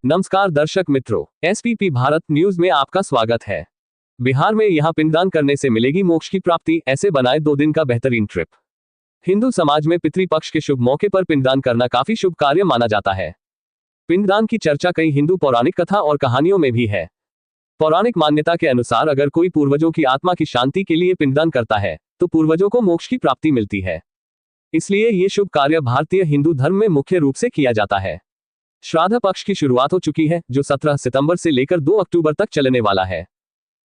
नमस्कार दर्शक मित्रों, एसपीपी भारत न्यूज में आपका स्वागत है। बिहार में यहां पिंडदान करने से मिलेगी मोक्ष की प्राप्ति, ऐसे बनाए 2 दिन का बेहतरीन ट्रिप। हिंदू समाज में पितृपक्ष के शुभ मौके पर पिंडदान करना काफी शुभ कार्य माना जाता है। पिंडदान की चर्चा कई हिंदू पौराणिक कथा और कहानियों में भी है। पौराणिक मान्यता के अनुसार अगर कोई पूर्वजों की आत्मा की शांति के लिए पिंडदान करता है तो पूर्वजों को मोक्ष की प्राप्ति मिलती है। इसलिए ये शुभ कार्य भारतीय हिंदू धर्म में मुख्य रूप से किया जाता है। श्राद्ध पक्ष की शुरुआत हो चुकी है, जो 17 सितंबर से लेकर 2 अक्टूबर तक चलने वाला है।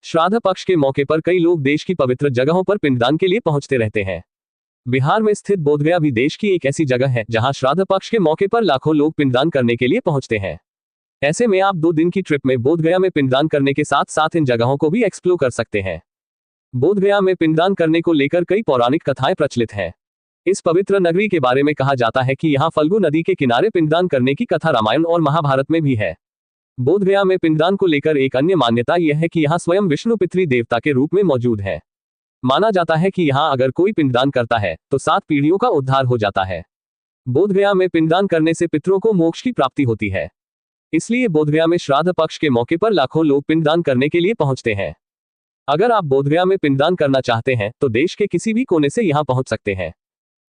श्राद्ध पक्ष के मौके पर कई लोग देश की पवित्र जगहों पर पिंडदान के लिए पहुंचते रहते हैं। बिहार में स्थित बोधगया भी देश की एक ऐसी जगह है जहां श्राद्ध पक्ष के मौके पर लाखों लोग पिंडदान करने के लिए पहुंचते हैं। ऐसे में आप 2 दिन की ट्रिप में बोधगया में पिंडदान करने के साथ साथ इन जगहों को भी एक्सप्लोर कर सकते हैं। बोधगया में पिंडदान करने को लेकर कई पौराणिक कथाएं प्रचलित हैं। इस पवित्र नगरी के बारे में कहा जाता है कि यहाँ फल्गु नदी के किनारे पिंडदान करने की कथा रामायण और महाभारत में भी है। बोधगया में पिंडदान को लेकर एक अन्य मान्यता यह है कि यहाँ स्वयं विष्णु पितृ देवता के रूप में मौजूद है। माना जाता है कि यहाँ अगर कोई पिंडदान करता है तो 7 पीढ़ियों का उद्धार हो जाता है। बोधगया में पिंडदान करने से पितरों को मोक्ष की प्राप्ति होती है। इसलिए बोधगया में श्राद्ध पक्ष के मौके पर लाखों लोग पिंडदान करने के लिए पहुंचते हैं। अगर आप बोधगया में पिंडदान करना चाहते हैं तो देश के किसी भी कोने से यहाँ पहुंच सकते हैं।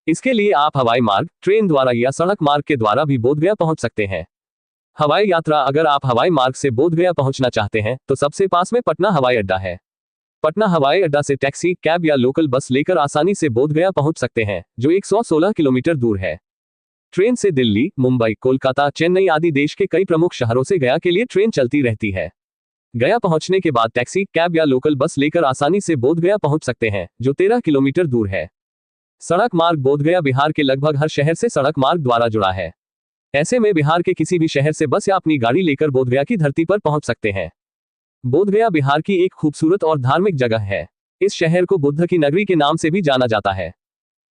इसके लिए आप हवाई मार्ग, ट्रेन द्वारा या सड़क मार्ग के द्वारा भी बोधगया पहुंच सकते हैं। हवाई यात्रा, अगर आप हवाई मार्ग से बोधगया पहुंचना चाहते हैं तो सबसे पास में पटना हवाई अड्डा है। पटना हवाई अड्डा से टैक्सी, कैब या लोकल बस लेकर आसानी से बोधगया पहुंच सकते हैं, जो 116 किलोमीटर दूर है। ट्रेन से दिल्ली, मुंबई, कोलकाता, चेन्नई आदि देश के कई प्रमुख शहरों से गया के लिए ट्रेन चलती रहती है। गया पहुंचने के बाद टैक्सी, कैब या लोकल बस लेकर आसानी से बोधगया पहुंच सकते हैं, जो 13 किलोमीटर दूर है। सड़क मार्ग, बोधगया बिहार के लगभग हर शहर से सड़क मार्ग द्वारा जुड़ा है। ऐसे में बिहार के किसी भी शहर से बस या अपनी गाड़ी लेकर बोधगया की धरती पर पहुंच सकते हैं। बोधगया बिहार की एक खूबसूरत और धार्मिक जगह है। इस शहर को बुद्ध की नगरी के नाम से भी जाना जाता है।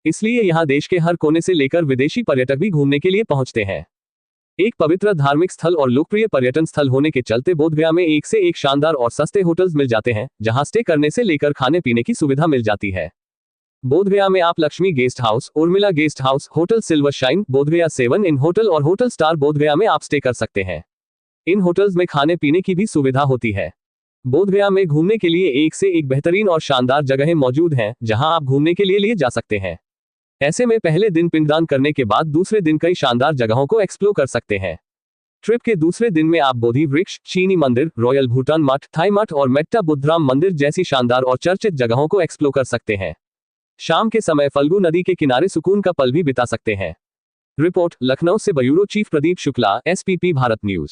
इसलिए यहाँ देश के हर कोने से लेकर विदेशी पर्यटक भी घूमने के लिए पहुंचते हैं। एक पवित्र धार्मिक स्थल और लोकप्रिय पर्यटन स्थल होने के चलते बोधगया में एक से एक शानदार और सस्ते होटल्स मिल जाते हैं, जहां स्टे करने से लेकर खाने पीने की सुविधा मिल जाती है। बोधगया में आप Lakshmi guest house, Urmila guest house, hotel Silver Shine, Bodhgaya 7 Inn hotel और होटल स्टार बोधगया में आप स्टे कर सकते हैं। इन होटल्स में खाने पीने की भी सुविधा होती है। बोधगया में घूमने के लिए एक से एक बेहतरीन और शानदार जगहें मौजूद हैं, जहां आप घूमने के लिए जा सकते हैं। ऐसे में पहले दिन पिंडदान करने के बाद दूसरे दिन कई शानदार जगहों को एक्सप्लोर कर सकते हैं। ट्रिप के दूसरे दिन में आप बोधि वृक्ष, चीनी मंदिर, रॉयल भूटान मठ, थाई मठ और मेट्टा बुद्धराम मंदिर जैसी शानदार और चर्चित जगहों को एक्सप्लोर कर सकते हैं। शाम के समय फल्गु नदी के किनारे सुकून का पल भी बिता सकते हैं। रिपोर्ट, लखनऊ से bureau chief Pradeep Shukla, SPP Bharat news.